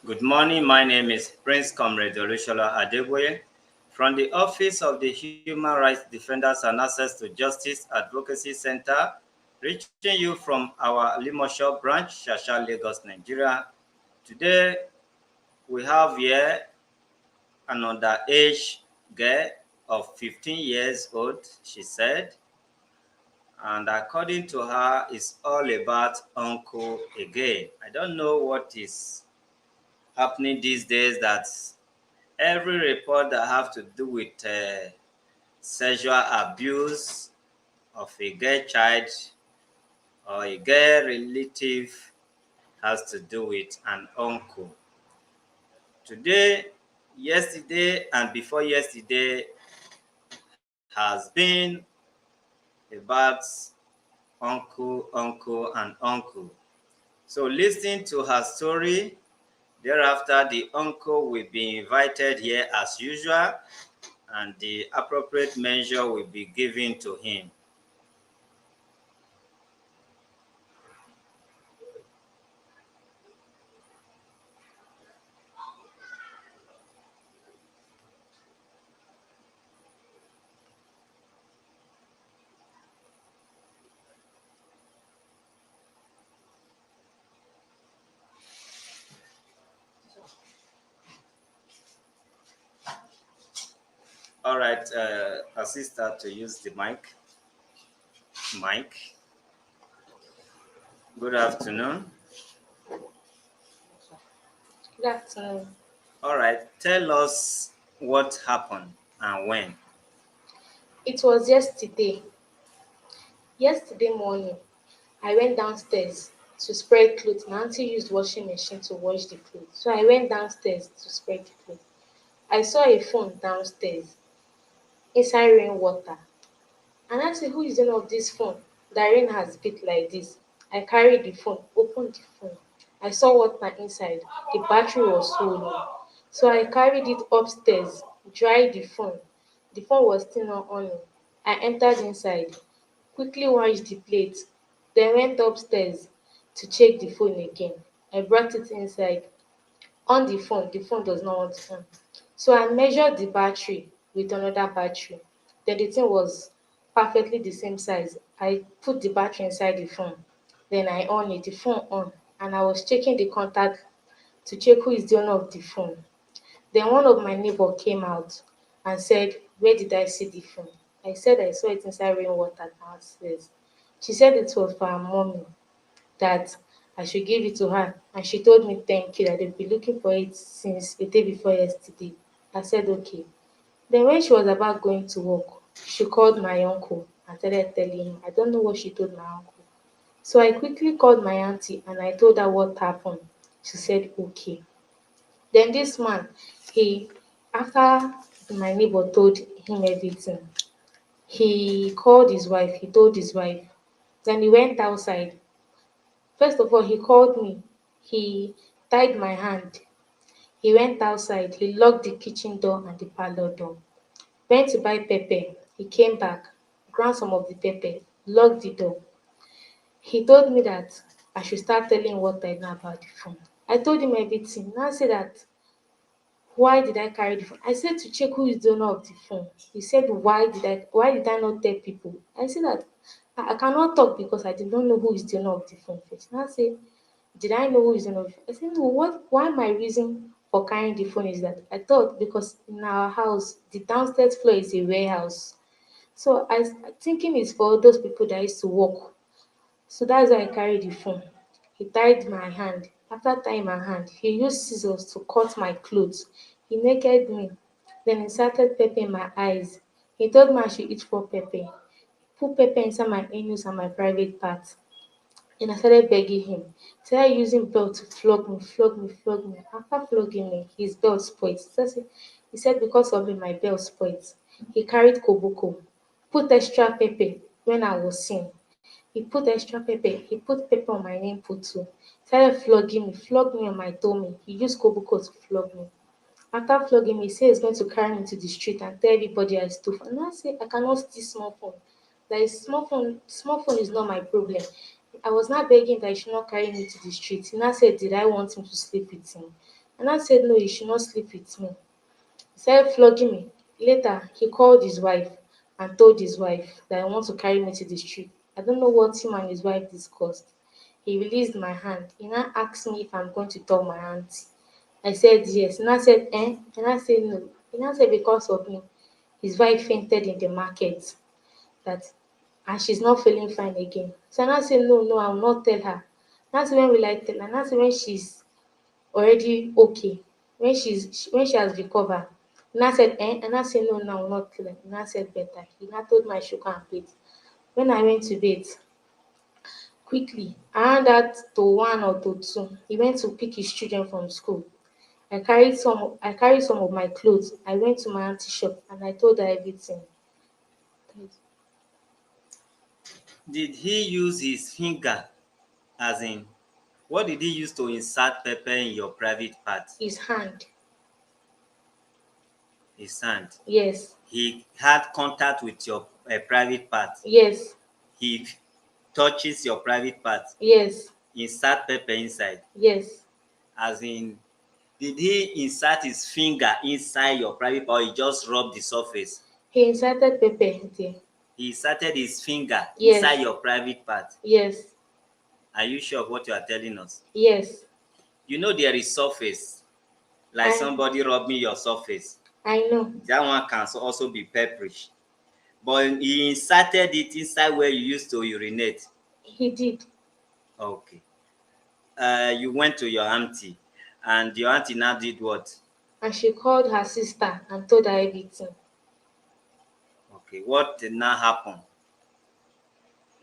Good morning. My name is Prince Comrade Olushola Adeboye from the Office of the Human Rights Defenders and Access to Justice Advocacy Center, reaching you from our Limosho branch, Shasha, Lagos, Nigeria. Today, we have here an underage girl of 15 years old, she said, and according to her, it's all about uncle again. I don't know what is happening these days that every report that have to do with sexual abuse of a girl child or a girl relative has to do with an uncle. Today, yesterday, and before yesterday has been about uncle, and uncle. So listening to her story, thereafter the uncle will be invited here as usual and the appropriate measure will be given to him. All right, assist her to use the mic. Mike, good afternoon. Good afternoon. All right, tell us what happened and when. It was yesterday. Yesterday morning, I went downstairs to spread clothes. My auntie used washing machine to wash the clothes. So I went downstairs to spread the clothes. I saw a phone downstairs inside rainwater. And I said, who is the owner of this phone? The rain has beat like this. I carried the phone, opened the phone. I saw water inside. The battery was so low. So I carried it upstairs, dried the phone. The phone was still not on. I entered inside, quickly washed the plate, then went upstairs to check the phone again. I brought it inside. On the phone does not want to on. So I measured the battery with another battery. Then the thing was perfectly the same size. I put the battery inside the phone. Then I on it, the phone on. And I was checking the contact to check who is the owner of the phone. Then one of my neighbor came out and said, where did I see the phone? I said I saw it inside rainwater downstairs. She said it was for her mommy, that I should give it to her. And she told me thank you, that they've been looking for it since the day before yesterday. I said okay. Then when she was about going to work, she called my uncle and started telling him. I don't know what she told my uncle. So I quickly called my auntie and I told her what happened. She said okay. Then this man, he after my neighbor told him everything, he called his wife, he told his wife. Then he went outside. First of all, he called me. He tied my hand. He went outside. He locked the kitchen door and the parlor door. Went to buy pepper. He came back, ground some of the pepper, locked the door. He told me that I should start telling him what I know about the phone. I told him everything. Now say that why did I carry the phone? I said to check who is the owner of the phone. He said why did I not tell people? I said that I cannot talk because I did not know who is the owner of the phone first. Now say, did I know who is the owner of the phone? I said no, why my reason for carrying the phone is that I thought because in our house the downstairs floor is a warehouse. So I thinking it's for those people that used to work. So that's why I carried the phone. He tied my hand. After tying my hand, he used scissors to cut my clothes. He naked me. Then he started pepper in my eyes. He told me I should eat raw pepper. Put pepper inside my anus and my private parts. Then I started begging him. He started using belt to flog me, flog me, flog me. After flogging me, his belt spoiled. He said because of it, my belt spoiled. He carried koboko, put extra pepper when I was seen. He put extra pepper. He put pepper on my nipple too. Started flogged me on my tummy. He used koboko to flog me. After flogging me, he said he's going to carry me to the street and tell everybody I stole phone. And I said I cannot steal small phone. Like small phone is not my problem. I was not begging that he should not carry me to the street. He now said, did I want him to sleep with him? And I said, no, you should not sleep with me. He started flogging me. Later, he called his wife and told his wife that I want to carry me to the street. I don't know what him and his wife discussed. He released my hand. He now asked me if I'm going to tell my auntie. I said yes. And I said, eh? And I said no. And I said because of me, his wife fainted in the market. That and she's not feeling fine again. So I said, no, no, I will not tell her. That's when will I tell her? And that's when she's already okay, when she has recovered. And I said, eh? And I said, no, no, I will not tell her. And I said, better. He now told my sugar and plate. When I went to bed, quickly, around that to 1 or to 2, he went to pick his children from school. I carried some of my clothes. I went to my auntie shop and I told her everything. Did he use his finger, as in, what did he use to insert pepper in your private part? His hand. His hand. Yes. He had contact with your private part. Yes. He touches your private part. Yes. Insert pepper inside. Yes. As in, did he insert his finger inside your private part or he just rubbed the surface? He inserted pepper there. He inserted his finger Yes. inside your private part. Yes. Are you sure of what you are telling us? Yes. You know there is surface. Like somebody rubbing your surface. I know. That one can also be pepperish. But he inserted it inside where you used to urinate. He did. Okay. You went to your auntie, and your auntie now did what? And she called her sister and told her everything. Okay. What did now happen?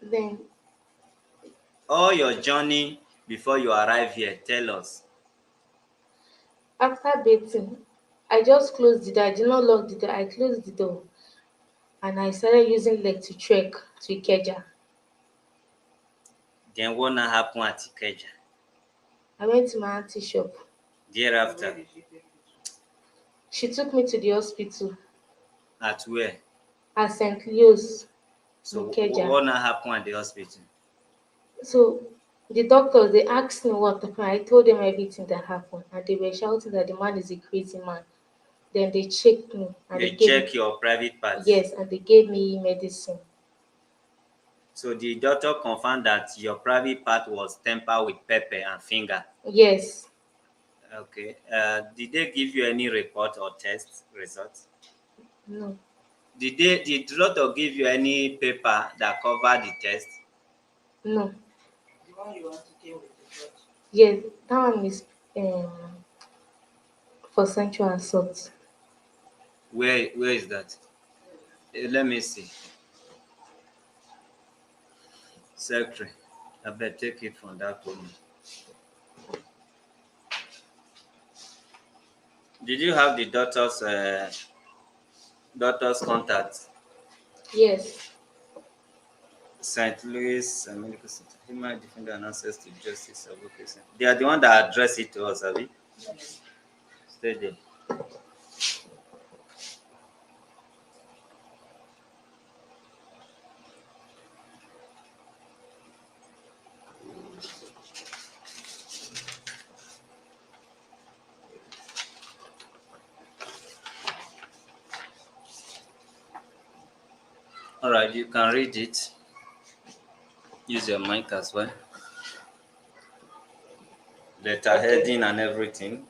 Then, All your journey before you arrive here, tell us. after bathing, I just closed the door. I did not lock the door. I closed the door. And I started using leg to trek to Ikeja. Then what now happened at Ikeja? I went to my auntie shop. Thereafter, She took me to the hospital at where? at St. Leo's So in Ikeja. what now happened at the hospital? So the doctors, they asked me what happened. I told them everything that happened. And they were shouting that the man is a crazy man. Then they checked me and They they gave check me, your private parts. yes, and they gave me medicine. So the doctor confirmed that your private part was tempered with pepper and finger. Yes. Okay. Did they give you any report or test results? No. Did the doctor give you any paper that covered the test? No. The one you want to get with the judge. Yes, that one is for sexual assault. Where is that? Let me see. Secretary, I better take it from that woman. Did you have the doctor's contact? Yes. St. Louis Medical Center, Human Defender and Access to Justice Advocacy. They are the one that address it to us, have you? Stay there. All right, you can read it. Use your mic as well. Letter heading and everything.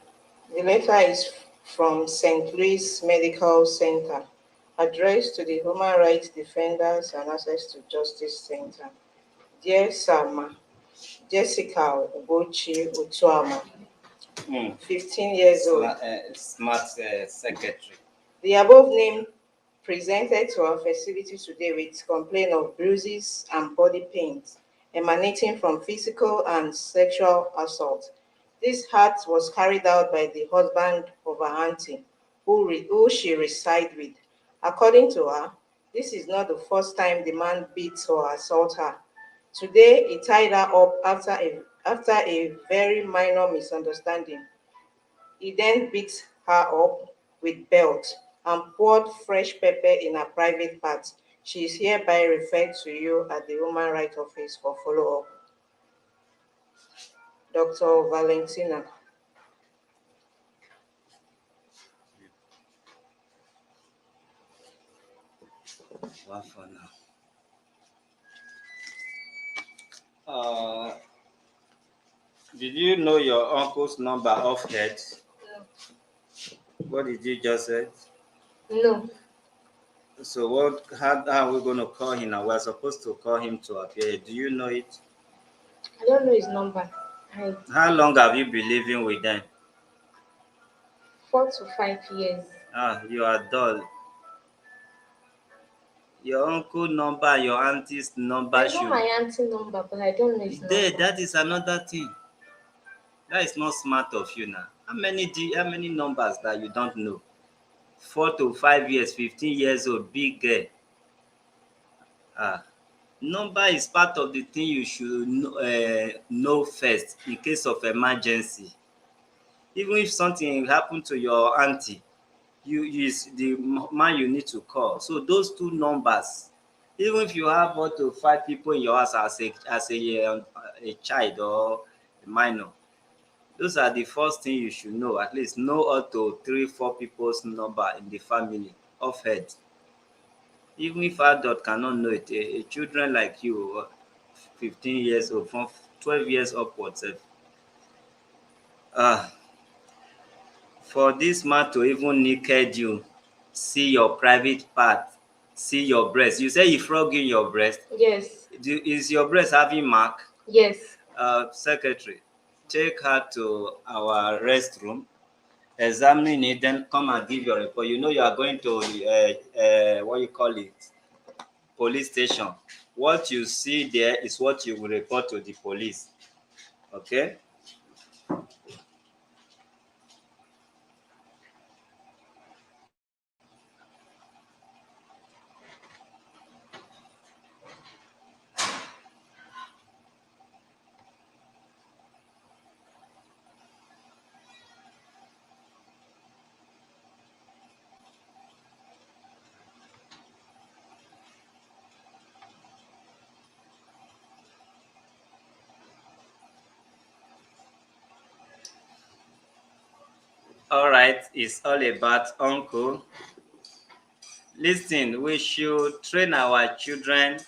The letter is from St. Louis Medical Center, addressed to the Human Rights Defenders and Access to Justice Center. Dear Sama, Jessica Ugochi Utuama, 15 years old. Smart secretary. The above name presented to our facility today with complaint of bruises and body pains emanating from physical and sexual assault. This act was carried out by the husband of her auntie, who she resides with. According to her, this is not the first time the man beats or assaults her. Today, he tied her up after a very minor misunderstanding. He then beat her up with belt and poured fresh pepper in her private parts. She is hereby referred to you at the Human Rights Office for follow-up. Dr. Valentina. Did you know your uncle's number off head? No. What did you just say? No. So what? How are we going to call him now? We're supposed to call him to appear. Do you know it? I don't know his number. I How long have you been living with them? 4 to 5 years. You are dull. Your uncle number, your auntie's number I know should. my auntie number, but I don't know his There, number. that is another thing. That is not smart of you now. How many numbers that you don't know? 4 to 5 years, 15 years old, big girl. Ah, number is part of the thing you should know first in case of emergency. Even if something happen to your auntie, you is the man you need to call. So those two numbers, even if you have up to 5 people in your house as a child or a minor, those are the first thing you should know. At least know up to 3, 4 people's number in the family off head. Even if adult cannot know it, a children like you, 15 years old, from 12 years upwards, ah, for this man to even naked you, see your private part, see your breast. You say he frog in your breast. Yes. Is your breast having mark? Yes. Secretary, take her to our restroom, examine it, then come and give your report. You know you are going to what you call it, police station. What you see there is what you will report to the police. Okay? All right, it's all about uncle. Listen, we should train our children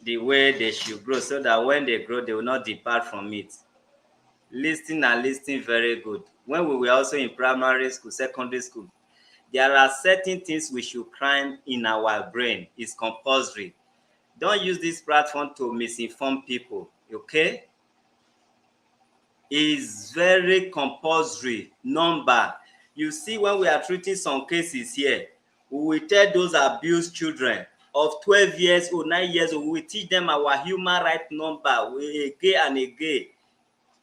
the way they should grow so that when they grow, they will not depart from it. Listen and listen very good. When we were also in primary school, secondary school, there are certain things we should cram in our brain. It's compulsory. Don't use this platform to misinform people, okay? Is very compulsory number. You see, when we are treating some cases here, we will tell those abused children of 12 years old, 9 years old, we will teach them our human right number again and again.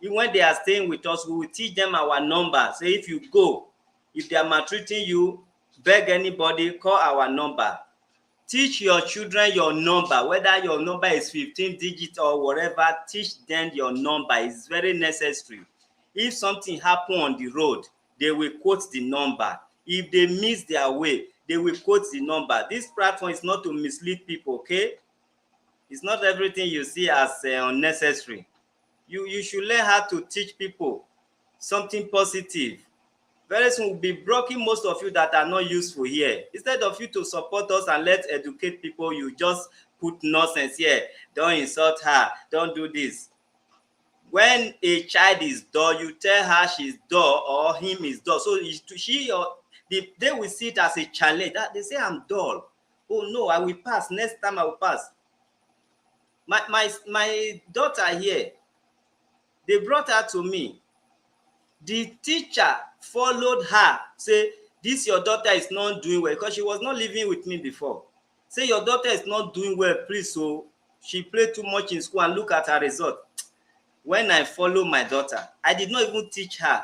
Even when they are staying with us, we will teach them our number. Say if you go, if they are maltreating you, beg anybody, call our number. Teach your children your number, whether your number is 15 digits or whatever, teach them your number. It's very necessary. If something happen on the road, they will quote the number. If they miss their way, they will quote the number. This platform is not to mislead people, okay? It's not everything you see as unnecessary. You should learn how to teach people something positive. Very soon we'll be blocking most of you that are not useful here. Instead of you to support us and let's educate people, you just put nonsense here. Don't insult her, don't do this. When a child is dull, you tell her she's dull or him is dull. So she or they will see it as a challenge. They say I'm dull. Oh no, I will pass. Next time I will pass. My daughter here, they brought her to me. The teacher followed her, say, this your daughter is not doing well, because she was not living with me before. Say your daughter is not doing well, please. So she played too much in school and look at her result. When I follow my daughter, I did not even teach her,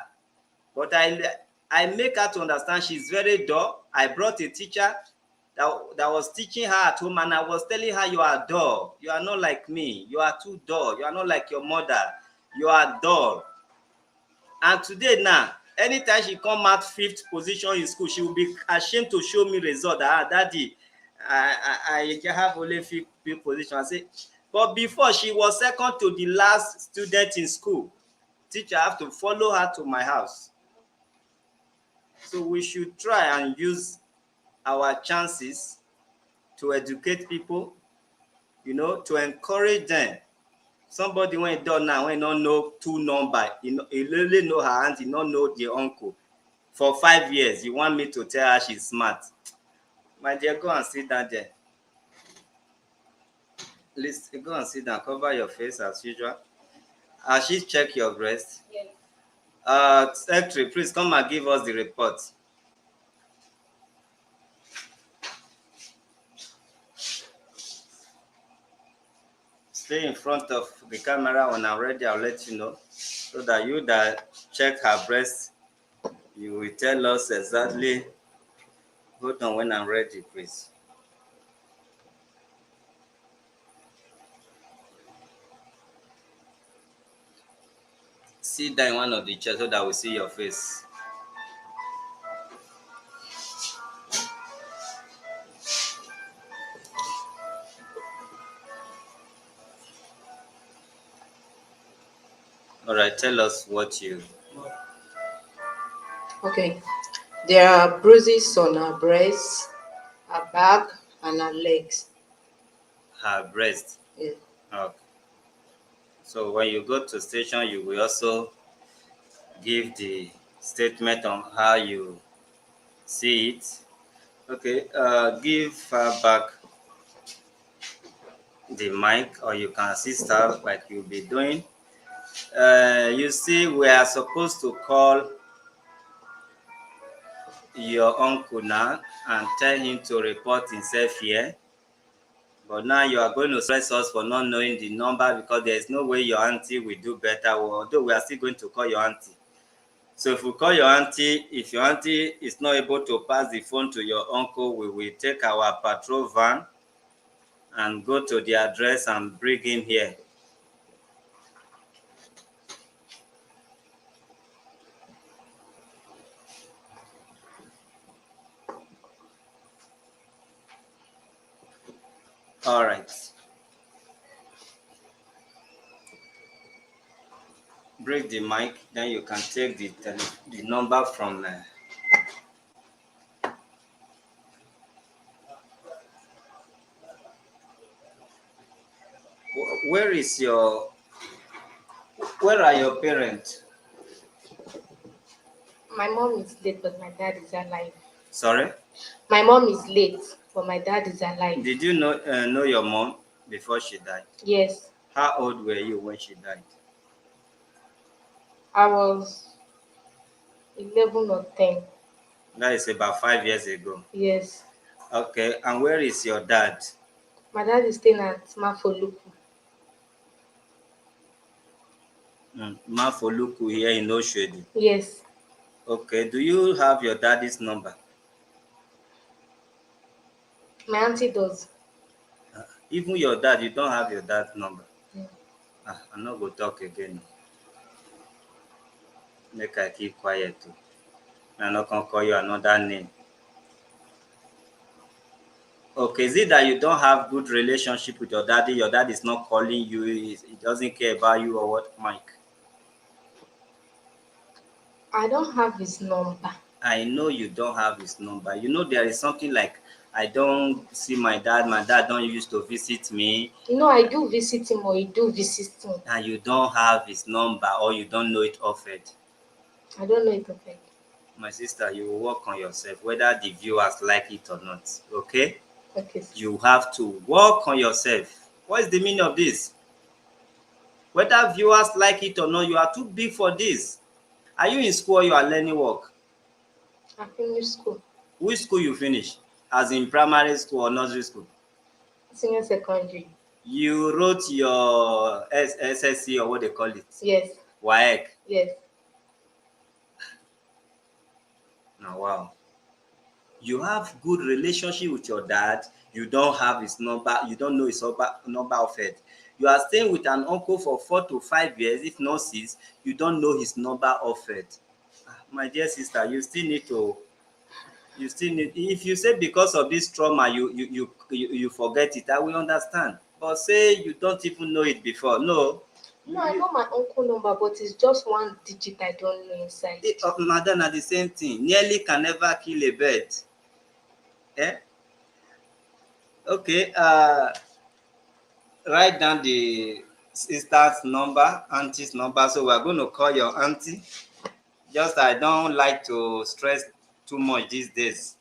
but I make her to understand she's very dull. I brought a teacher that was teaching her at home, and I was telling her, you are dull. You are not like me. You are too dull. You are not like your mother. You are dull. And today now, anytime she come out 5th position in school, she will be ashamed to show me result. Daddy, I have only 5th position. I say, but before she was second to the last student in school. Teacher have to follow her to my house. So we should try and use our chances to educate people, to encourage them Somebody when done now, when don't know two number, he really know her auntie, not know the uncle. For 5 years, you want me to tell her she's smart? My dear, go and sit down there. Please go and sit down. Cover your face as usual. Has she check your breast? Yes. Secretary, please come and give us the report. Stay in front of the camera when I'm ready. I'll let you know, so that you that check her breast, you will tell us exactly. Hold on when I'm ready, please. Sit down in one of the chairs so that we see your face. All right, tell us what you. Okay. There are bruises on her breast, her back, and her legs. Her breast. Yeah. Okay. So when you go to station, you will also give the statement on how you see it. Okay. Give her back the mic, or you can assist her like you'll be doing. You see, we are supposed to call your uncle now and tell him to report himself here. But now you are going to stress us for not knowing the number, because there is no way your auntie will do better, although we are still going to call your auntie. So if we call your auntie, if your auntie is not able to pass the phone to your uncle, we will take our patrol van and go to the address and bring him here. All right. Break the mic, then you can take the number from where is your, where are your parents? My mom is late, but my dad is alive. Sorry? My mom is late, but my dad is alive. Did you know your mom before she died? Yes. How old were you when she died? I was 11 or 10. That is about 5 years ago. Yes. Okay, and where is your dad? My dad is staying at Mafoluku. Mafoluku here in Oshodi. Yes. Okay, do you have your daddy's number? My auntie does. Even your dad, you don't have your dad's number? Yeah. I'm not going to talk again. Make I keep quiet too. I'm not going to call you another name. Okay, is it that you don't have good relationship with your daddy? Your dad is not calling you, he doesn't care about you, or what, Mike? I don't have his number. I know you don't have his number. You know, there is something like, I don't see my dad don't used to visit me. You know, I do visit him, or he do visit me. And you don't have his number, or you don't know it offered. I don't know it perfect. My sister, you will work on yourself, whether the viewers like it or not. Okay? Okay. You have to work on yourself. What is the meaning of this? Whether viewers like it or not, you are too big for this. Are you in school or you are learning work? I finished school. Which school you finish? As in primary school or nursery school? Senior secondary. You wrote your SSC, or what they call it? Yes. WAEC. Yes. Now, wow. You have good relationship with your dad. You don't have his number. You don't know his number of it. You are staying with an uncle for 4 to 5 years, if not 6. You don't know his number of it. My dear sister, you still need to. You still need. If you say because of this trauma, you forget it, I will understand. But say you don't even know it before. No. No, I know my uncle number, but it's just one digit I don't know inside. Madam, na the same thing. Nearly can never kill a bird. Eh? Okay. Write down the sister's number, auntie's number. So we're going to call your auntie. Just I don't like to stress too much these days.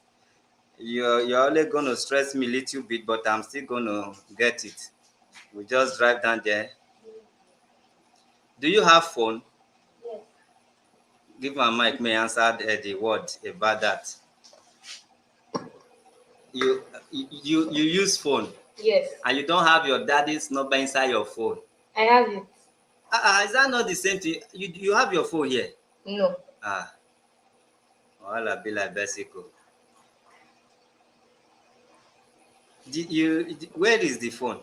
You're only going to stress me a little bit, but I'm still going to get it. We just drive down there. Do you have phone? Yes. Give my mic, may answer the word about that. You use phone Yes. and you don't have your daddy's number inside your phone. I have it. Is that not the same thing? You have your phone here. No. I'll be like bicycle. Where is the phone?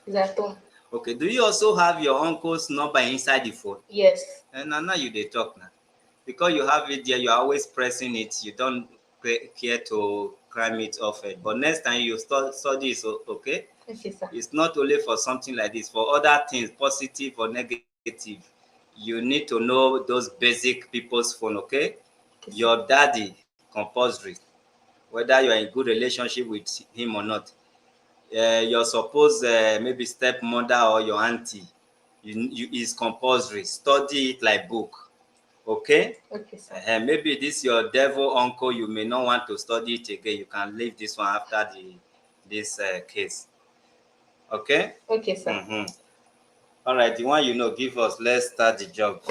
It's at home. Okay. Do you also have your uncle's number inside the phone? Yes. And now you they talk now. Because you have it there, you're always pressing it. You don't care to climb it off it. But next time you study it, okay? Okay, sir. It's not only for something like this. For other things, positive or negative, you need to know those basic people's phone, okay? Okay, Your daddy, compulsory. Whether you're in good relationship with him or not. Your supposed maybe stepmother or your auntie, is compulsory. Study it like book. Okay? Okay, sir. Maybe this your devil uncle, you may not want to study it again. You can leave this one after this case. Okay? Okay, sir. All right, the one give us. Let's start the job.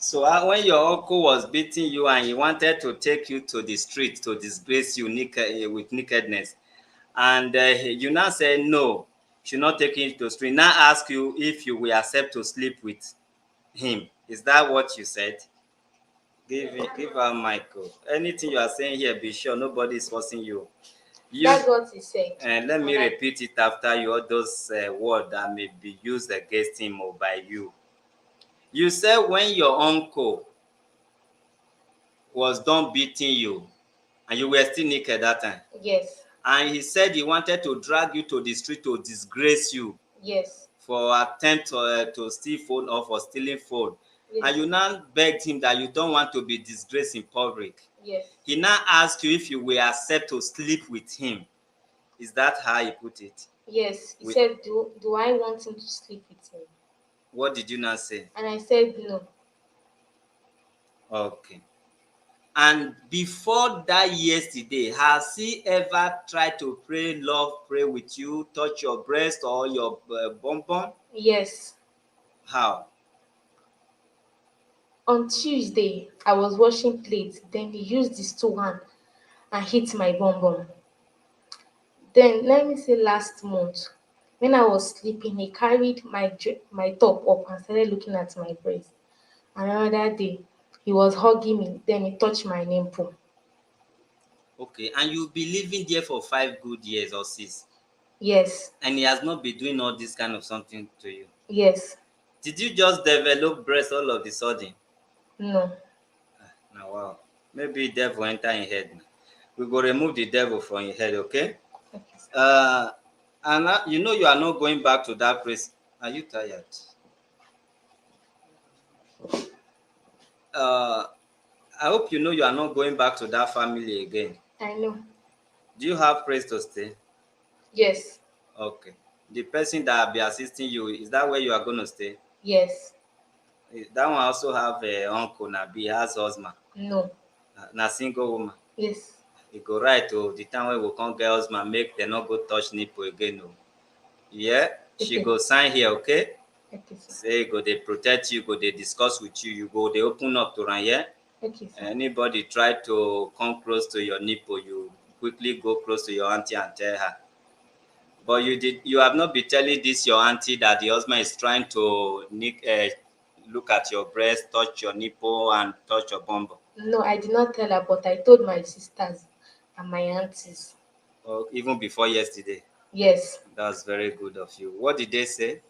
So when your uncle was beating you and he wanted to take you to the street to disgrace you with nakedness, and you now say no, should not take him to the street. Now ask you if you will accept to sleep with him. Is that what you said? Give her Michael. Anything you are saying here, be sure nobody is forcing you. That's what he said. And let me repeat it after you, all those words that may be used against him or by you. You said when your uncle was done beating you and you were still naked that time. Yes. And he said he wanted to drag you to the street to disgrace you. Yes. For attempt to steal phone or for stealing phone. Yes. And you now begged him that you don't want to be disgraced in public. Yes. He now asked you if you will accept to sleep with him. Is that how he put it? Yes. He said, do I want him to sleep with me? What did you not say? And I said no. Okay. And before that yesterday, has he ever tried to pray with you, touch your breast or your bum bum? Yes. How? On Tuesday, I was washing plates. Then he used his two hands and hit my bum bum. Then, let me say last month, when I was sleeping, he carried my top up and started looking at my breast. And another day, he was hugging me. Then he touched my nipple. Okay, and you've been living there for 5 good years or 6? Yes. And he has not been doing all this kind of something to you? Yes. Did you just develop breast all of the sudden? No. Now, wow. Maybe devil enter in head. We go remove the devil from your head, okay? Okay. And you are not going back to that place. Are you tired? I hope you are not going back to that family again. I know. Do you have place to stay? Yes. Okay. The person that will be assisting you, is that where you are going to stay? Yes. That one also have a uncle, he has husband. No. Na single woman. Yes. You go right to the time when we come get husband, make them not go touch nipple again. No. Yeah, she Okay. go sign here, okay? Okay, sir. Say go they protect you, go they discuss with you, you go they open up to run here. Okay, sir. Anybody try to come close to your nipple, you quickly go close to your auntie and tell her. But you have not been telling this your auntie that the husband is trying to look at your breast, touch your nipple, and touch your bum. No, I did not tell her, but I told my sisters and my aunties. Or even before yesterday. Yes. That's very good of you. What did they say?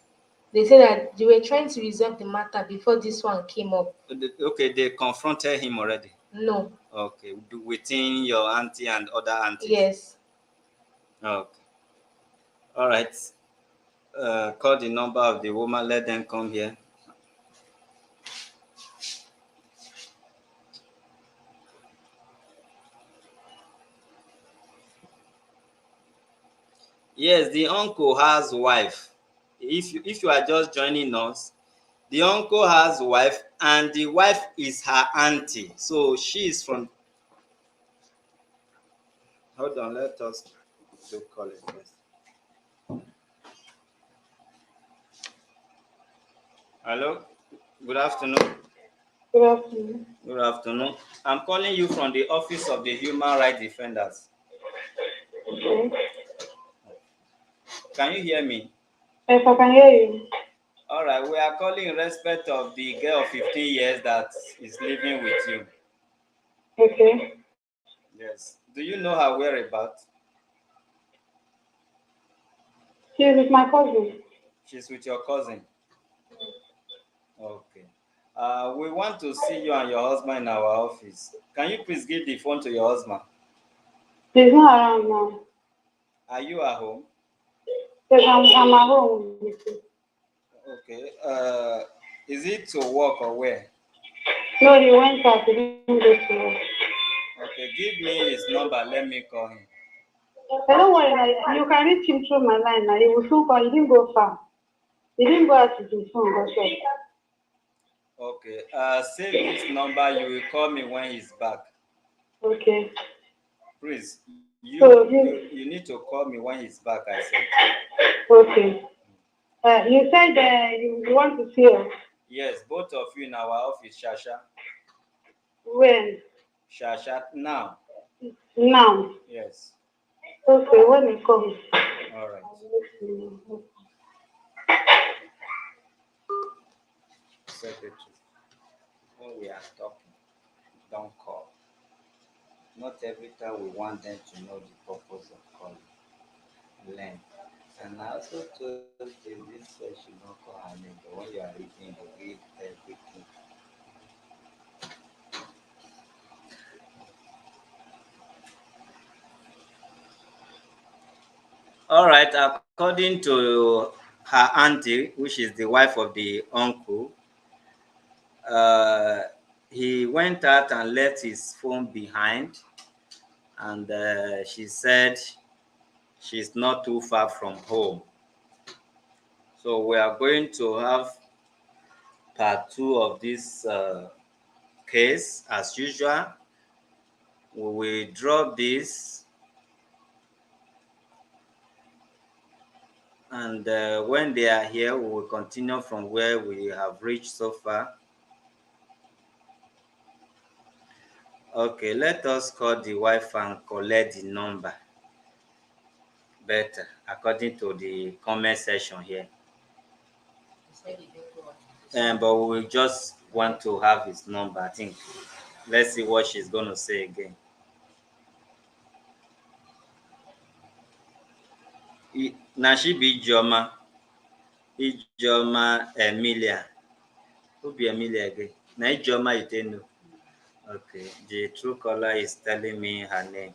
They said that they were trying to resolve the matter before this one came up. Okay, they confronted him already. No. Okay, within your auntie and other aunties. Yes. Okay. All right. Call the number of the woman. Let them come here. Yes, the uncle has wife. If you are just joining us, the uncle has wife, and the wife is her auntie. So she is from. Hold on, let us do call it first. Hello. Good afternoon. Good afternoon. Good afternoon. I'm calling you from the office of the Human Rights Defenders. Okay. Can you hear me? Yes, I can hear you. All right. We are calling in respect of the girl of 15 years that is living with you. Okay. Yes. Do you know her whereabouts? She is with my cousin. She's with your cousin. Okay. We want to see you and your husband in our office. Can you please give the phone to your husband? She's not around now. Are you at home? Yes, I'm at home with you. Okay. Is it to work or where? No, he went out. He didn't go to work. Okay. Give me his number. Let me call him. Don't worry, now. You can reach him through my line now. He will soon call. He didn't go far. He didn't go out with his phone, go shop. Okay. Save this number. You will call me when he's back. Okay. Please. So You need to call me when he's back. I said. okay. You said you want to see us. Yes. Both of you in our office, Shasha. When? Shasha. Now. Now. Yes. Okay, when he comes. All right. Secretary. When we are talking, don't call. Not every time we want them to know the purpose of calling. Learn. And I also told you this way should not call her name, but when you are reading, you read everything. All right, according to her auntie, which is the wife of the uncle, uh, he went out and left his phone behind, and she said she's not too far from home. So we are going to have part two of this case as usual. We will drop this, and when they are here, we will continue from where we have reached so far. Okay, let us call the wife and collect the number better according to the comment section here. But we just want to have his number, I think. Let's see what she's going to say again. Now she be Ijeoma. Ijeoma Emilia. Who be Emilia again? Now Ijeoma you didn't know. Okay, the true caller is telling me her name.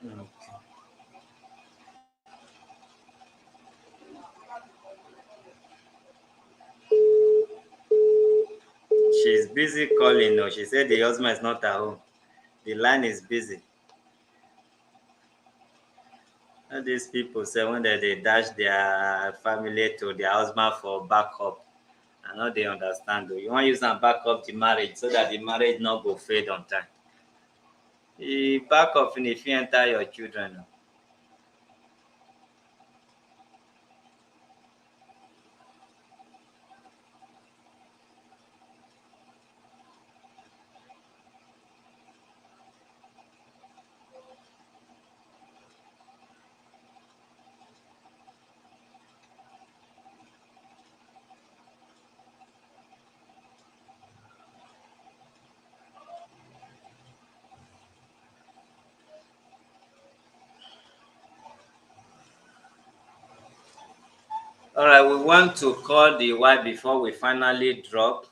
Okay. She's busy calling. No, she said the husband is not at home. The line is busy. And these people say when they dash their family to their husband for backup. I know they understand though. You want to use and back up the marriage so that the marriage not go fade on time. The back up in if you enter your children. All right, we want to call the wife before we finally drop.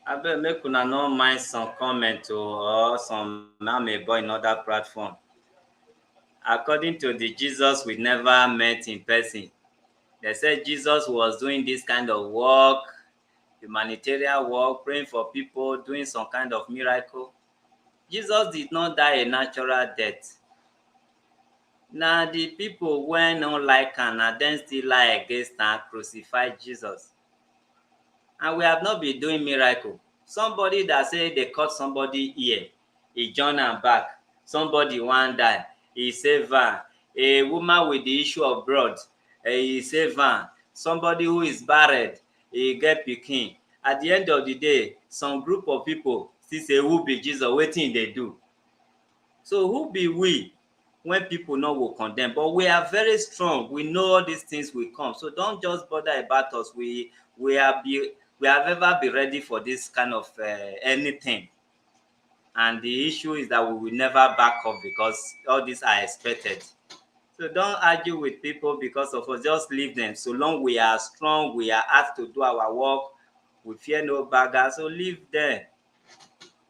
Abeg make una no mind some comment or some amebo in other platform. According to the Jesus we never met in person, they said Jesus was doing this kind of work, humanitarian work, praying for people, doing some kind of miracle. Jesus did not die a natural death. Na the people wey no like am, na dem still lie against am, crucify Jesus. And we have not been doing miracle. Somebody that say they cut somebody ear, he join am back. Somebody wan die, he save am. A woman with the issue of blood, he save am. Somebody who is barren, he get pikin. At the end of the day, some group of people still say who be Jesus, wetin he dey do? So who be we when people no go condemn? But we are very strong. We know all these things will come. So don't just bother about us. We have ever been ready for this kind of anything. And the issue is that we will never back up because all these are expected. So don't argue with people because of us. Just leave them. So long we are strong, we are asked to do our work. We fear no beggar. So leave them.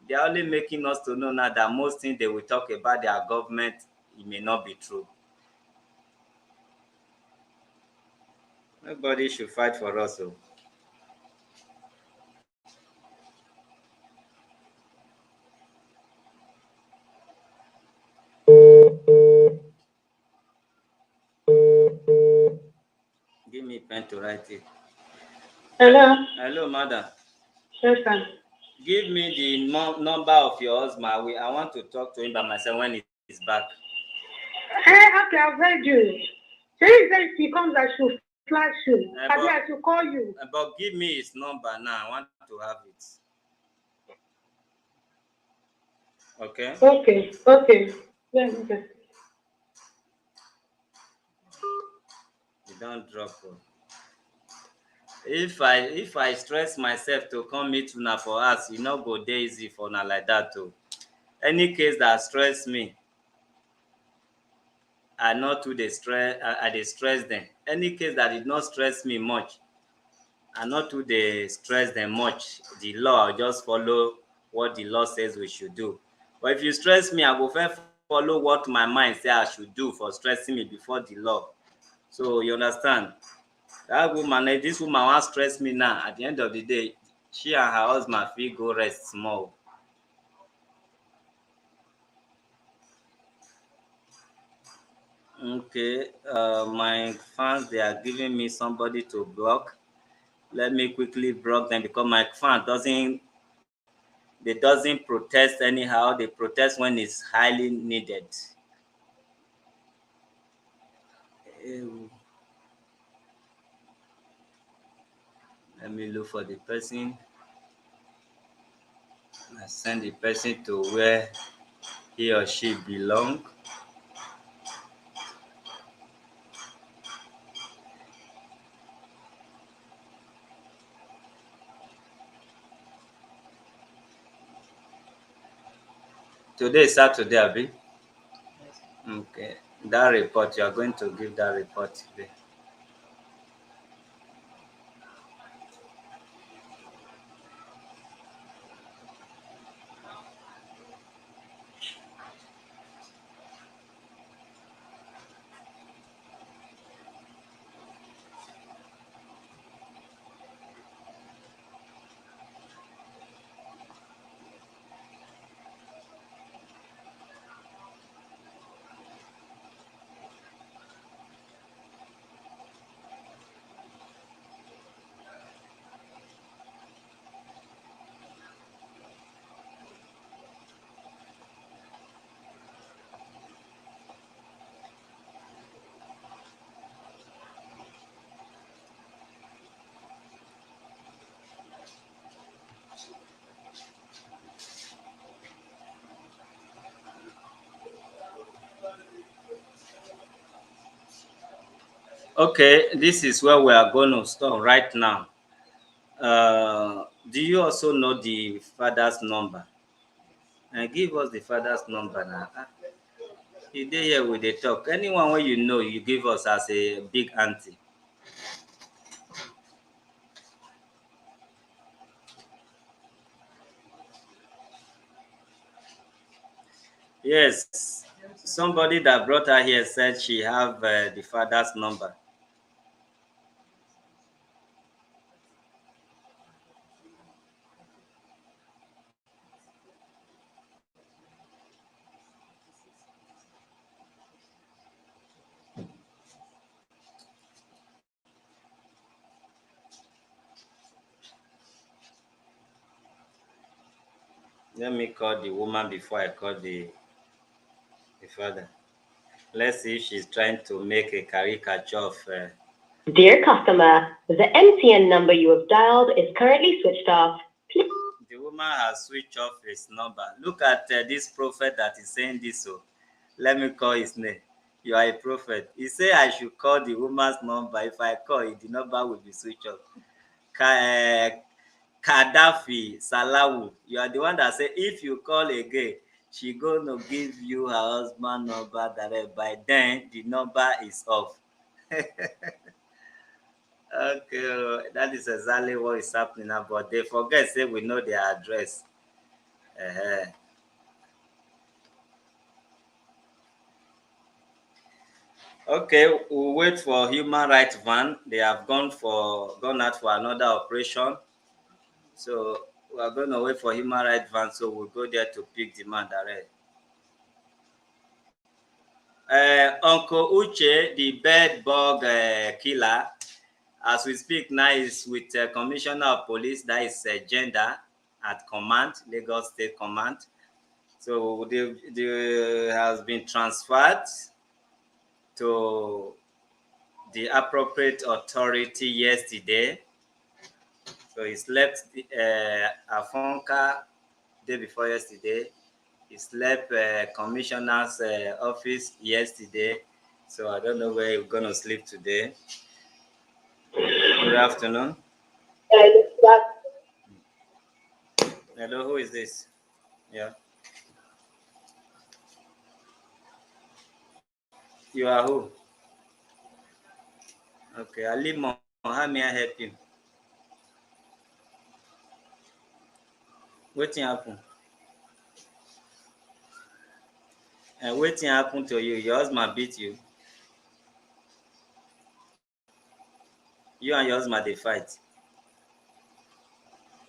They are only making us to know now that most things they will talk about their government, it may not be true. Nobody should fight for us. So. Give me a pen to write it. Hello. Hello, madam. Yes, sir. Give me the number of your husband. I want to talk to him by myself when he's back. Okay, I've heard you. So he said if he comes, I should flash you. I should call you. But give me his number now. I want to have it. Okay? Okay. Yeah, okay. You don't drop it. If I stress myself to come meet una for us, no go dey easy for una like that too. Any case that stress me, I not too dey stress. I dey stress them. Any case that did not stress me much, I not too dey stress them much. The law, I just follow what the law says we should do. But if you stress me, I go first follow what my mind say I should do for stressing me before the law. So you understand? That woman, if this woman wan stress me now, at the end of the day, she and her husband fit go rest small. Okay, my fans, they are giving me somebody to block. Let me quickly block them because my fan doesn't protest anyhow. They protest when it's highly needed. Let me look for the person. I send the person to where he or she belong. Today is Saturday, Abi? Okay. That report, you are going to give that report today. Okay, this is where we are going to stop right now. Do you also know the father's number? And give us the father's number now. You dey here with the talk. Anyone when you know, you give us as a big auntie. Yes, somebody that brought her here said she have the father's number. Let me call the woman before I call the father. Let's see if she's trying to make a caricature of. Dear customer, the MTN number you have dialed is currently switched off. Please. The woman has switched off his number. Look at this prophet that is saying this. So let me call his name. You are a prophet. He said I should call the woman's number. If I call it, the number will be switched off. Gaddafi Salawu, you are the one that say if you call again, she gonna give you her husband number direct. By then, the number is off. Okay, that is exactly what is happening now. But they forget say we know their address. Uh-huh. Okay, we'll wait for human rights van. They have gone out for another operation. So we are going to wait for human rights van. So we'll go there to pick the man direct. Uncle Uche, the bed bug killer, as we speak now, is with Commissioner of Police, that is Gender at Command, Lagos State Command. So they has been transferred to the appropriate authority yesterday. So he slept Afonka day before yesterday. He slept commissioner's office yesterday. So I don't know where he's going to sleep today. Good afternoon. Hello, who is this? Yeah. You are who? Okay, Alimo, how may I help you? Wetin happen? Wetin happen to you? Your husband beat you? You and your husband dey fight?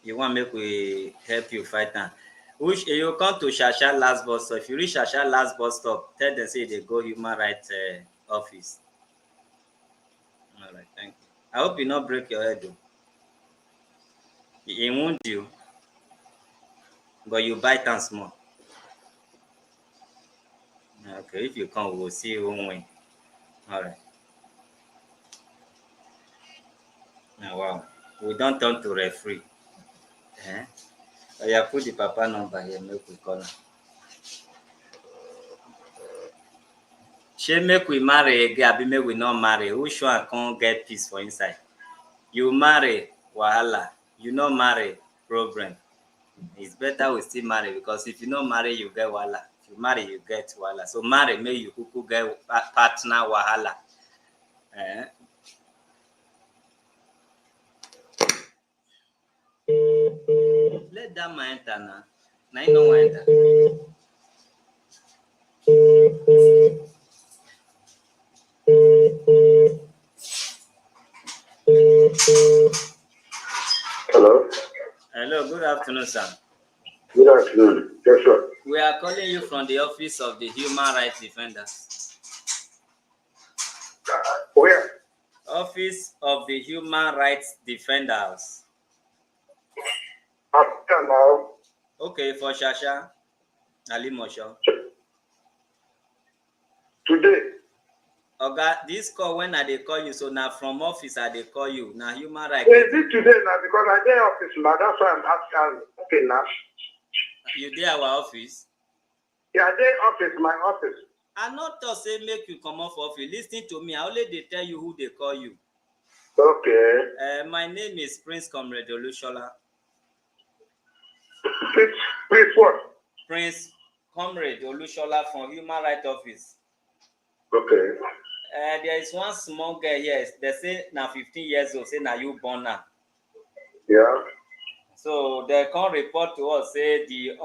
You want make we help you fight now? Which you come to Shasha last bus stop. If you reach Shasha last bus stop, tell them say they go human rights office. All right, thank you. I hope you not break your head though. He wound you, but you bite am small. Okay, if you come, we'll see who win. All right. Now, wow. We don't turn to referee. So you put the papa number here, make we call him. She make we marry again, abi make we not marry. Who sure can't get peace for inside? You marry, wahala. You not marry, problem. It's better we still marry because if you not marry, you get wahala. If you marry, you get wahala. So marry, make you kuku get partner wahala. Let that man enter now. Now you know enter. Hello. Hello, good afternoon, sir. Good afternoon. Yes, sir. We are calling you from the office of the Human Rights Defenders. Where? Office of the Human Rights Defenders. I'm here now. Okay, for Shasha, Ali Mosho. Today. Okay, this call when I they call you, so now from office I they call you. Now human rights. Is it today now? Because I dey office now. That's why I'm asking. Okay now. You dey our office? Yeah, I dey office, my office. I not to say make you come off office. Listen to me. I only they tell you who they call you. Okay. My name is Prince Comrade Olushola. Prince what? Prince Comrade Olushola from Human Rights Office. Okay. There is one small girl here. They say now 15 years old. Say now you born now. Yeah. So they come report to us say the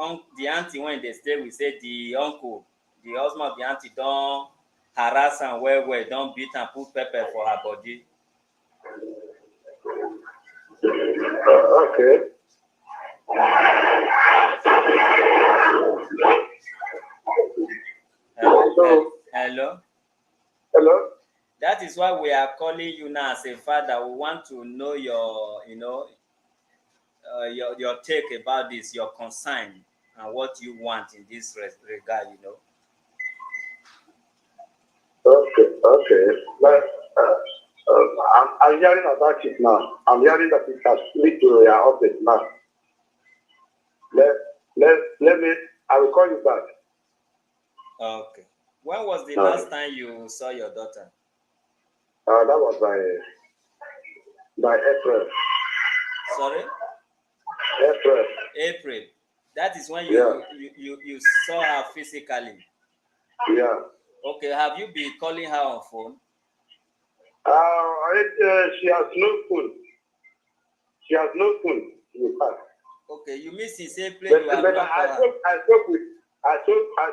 auntie when they stay, we say the uncle, the husband of the auntie don't harass and well, don't beat and put pepper for her body. Okay. Hello. Hello. That is why we are calling you now as a father. We want to know your, your take about this, your concern, and what you want in this regard. Okay. But I'm hearing about it now. I'm hearing that it has lead to your office now. Let me. I will call you back. Okay. When was the last time you saw your daughter? That was by April. Sorry? April. That is when you saw her physically. Yeah. Okay. Have you been calling her on phone? She has no phone. She has no phone with her. Okay. You mean since April you have not called her? I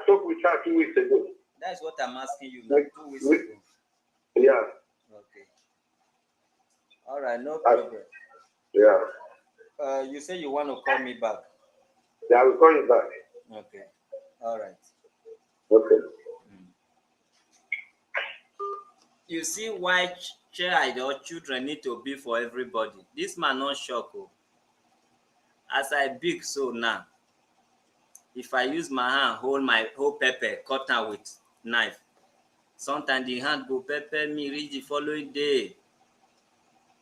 spoke with her 2 weeks ago. That's what I'm asking you now. 2 weeks ago. Yeah. Okay. All right. No problem. Yeah. You say you want to call me back. Yeah, I will call you back. Okay. All right. Okay. You see why child or children need to be for everybody. This man not shock. As I big so now, if I use my hand hold my whole pepper, cut am with knife, sometimes the hand go pepper me reach the following day.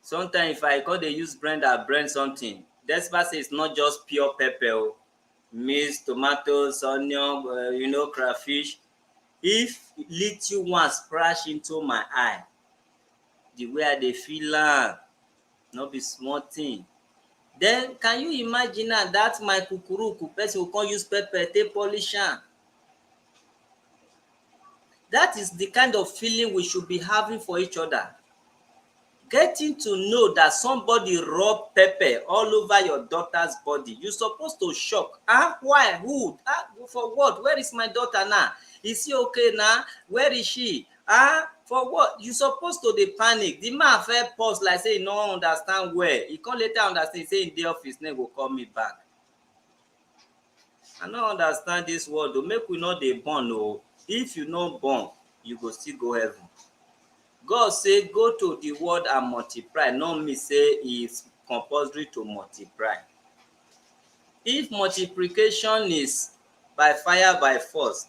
Sometimes if I come dey use blender blend something, despite say it's not just pure pepper, mix tomatoes, onion, crayfish. If little one splash into my eye, the way I dey feel am no be small thing. Then can you imagine now that my kukuruku person go come use pepper take polish am? That is the kind of feeling we should be having for each other. Getting to know that somebody rub pepper all over your daughter's body, you suppose to shock. Why? Who? For what? Where is my daughter now? Is she okay now? Where is she? For what? You suppose to dey panic. The man first pause like say he no understand where. He come later understand say in the office now go call me back. I no understand this word o. Make we no dey born o. If you no born, you go still go heaven. God say go to the world and multiply, no mean say it's compulsory to multiply. If multiplication is by fire by force,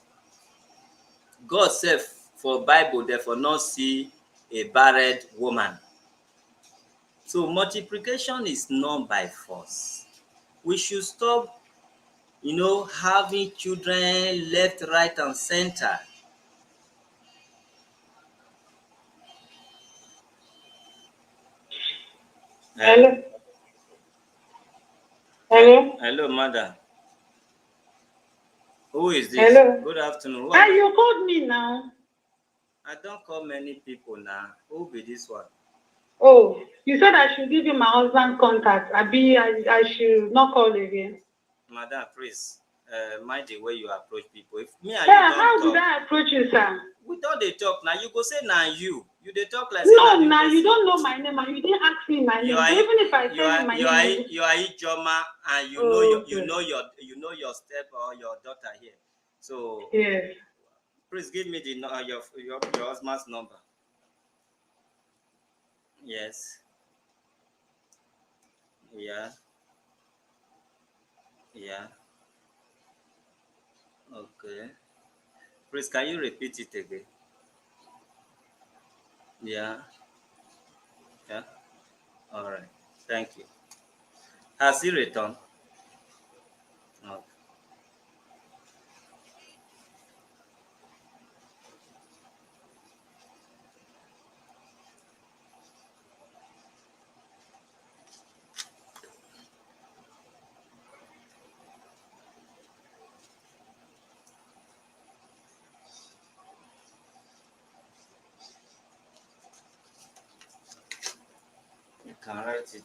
God sef for Bible therefore not see a barren woman. So multiplication is not by force. We should stop having children left, right and center. Hello. Hello. Hello, madam. Who is this? Hello. Good afternoon. You called me now. I don't call many people now. Who be this one? Oh, you said I should give you my husband's contact. I should not call again. Madam, please, mind the way you approach people. If me and Yeah, you don't how talk, did I approach you, sir? we don't dey talk now. You go say na you. You dey talk like No, say now na you don't know my name and you didn't ask me my name. So even if I tell you my name, you are Ijoma and you know your step or your daughter here. So yes. please give me the your husband's number. Yes. Yeah. Yeah. Okay. Please, can you repeat it again? Yeah. Yeah. All right. Thank you. Has he returned? Okay. can write it.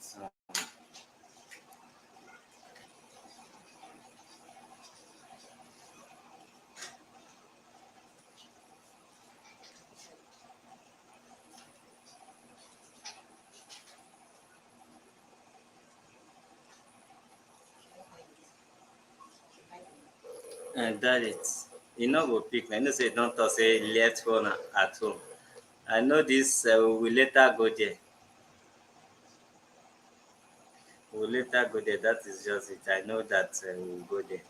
And that it. You know, go pick. I know say don't talk say left phone at home. I know this. We will later go there. We will later go there. That is just it. I know that we will go there.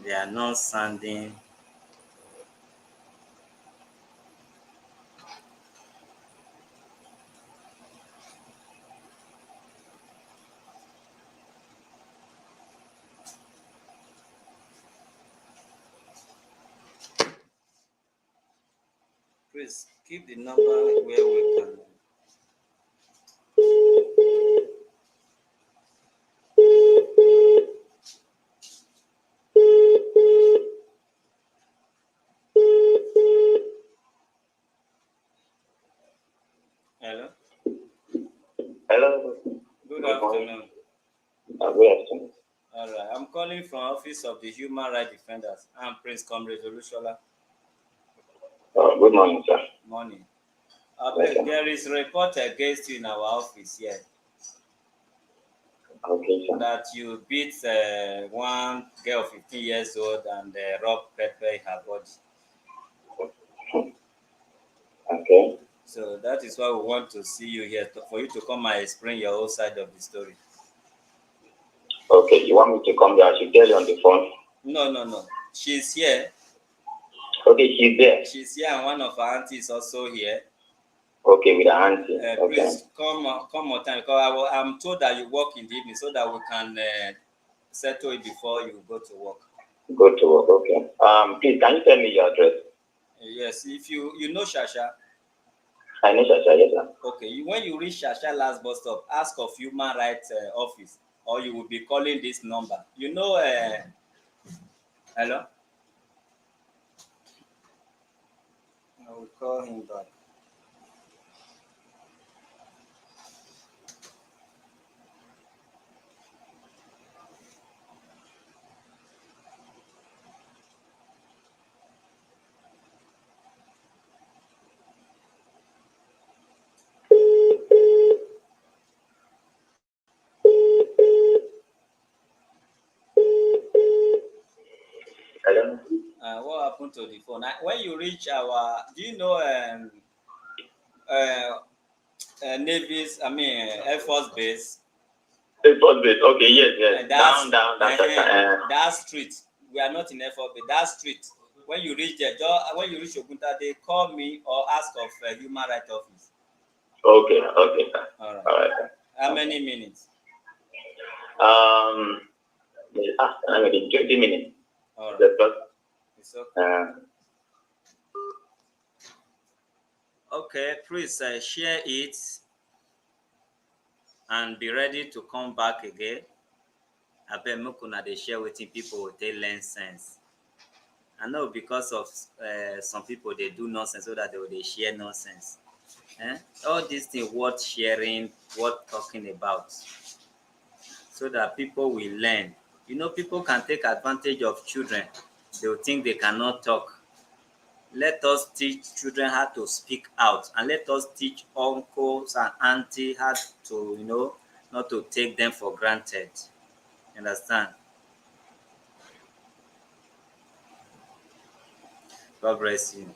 They are not sounding. Please keep the number where we can. Hello. Hello. Good afternoon. Good afternoon. All right. I'm calling from Office of the Human Rights Defenders. I'm Prince Comrade Olushola. Good morning, sir. Morning. There is a report against you in our office here Okay, sir. that you beat one girl 15 years old and robbed pepper in her body. Okay. So that is why we want to see you here for you to come and explain your whole side of the story. Okay, you want me to come there? I should tell you on the phone. No. She's here. Okay, she's there. She's here, and one of her aunties also here. Okay, with her auntie. Okay. Please come on time because I'm told that you work in the evening so that we can settle it before you go to work. Go to work. Okay. Please, can you tell me your address? Yes, if you know Shasha. I know Shasha, yes, sir. Okay, when you reach Shasha last bus stop, ask of Human Rights Office, or you will be calling this number. You know, hello? I will call him back. Hello? What happened to the phone? When you reach do you know Navy's, Air Force Base? Air Force Base. Okay, yes. Down. That street. We are not in Air Force Base. That street. When you reach there, when you reach Ogunta, they call me or ask of Human Rights Office. Okay, sir. All right. All right, sir. How many minutes? I mean, 20 minutes. All right. It's okay. Okay, please share it and be ready to come back again. I bet Mukuna they share with people they learn sense. I know because of some people they do nonsense so that they share nonsense. All these things worth sharing, worth talking about, so that people will learn. You know, people can take advantage of children. They will think they cannot talk. Let us teach children how to speak out, and let us teach uncles and aunties how to, not to take them for granted. Understand? God bless you.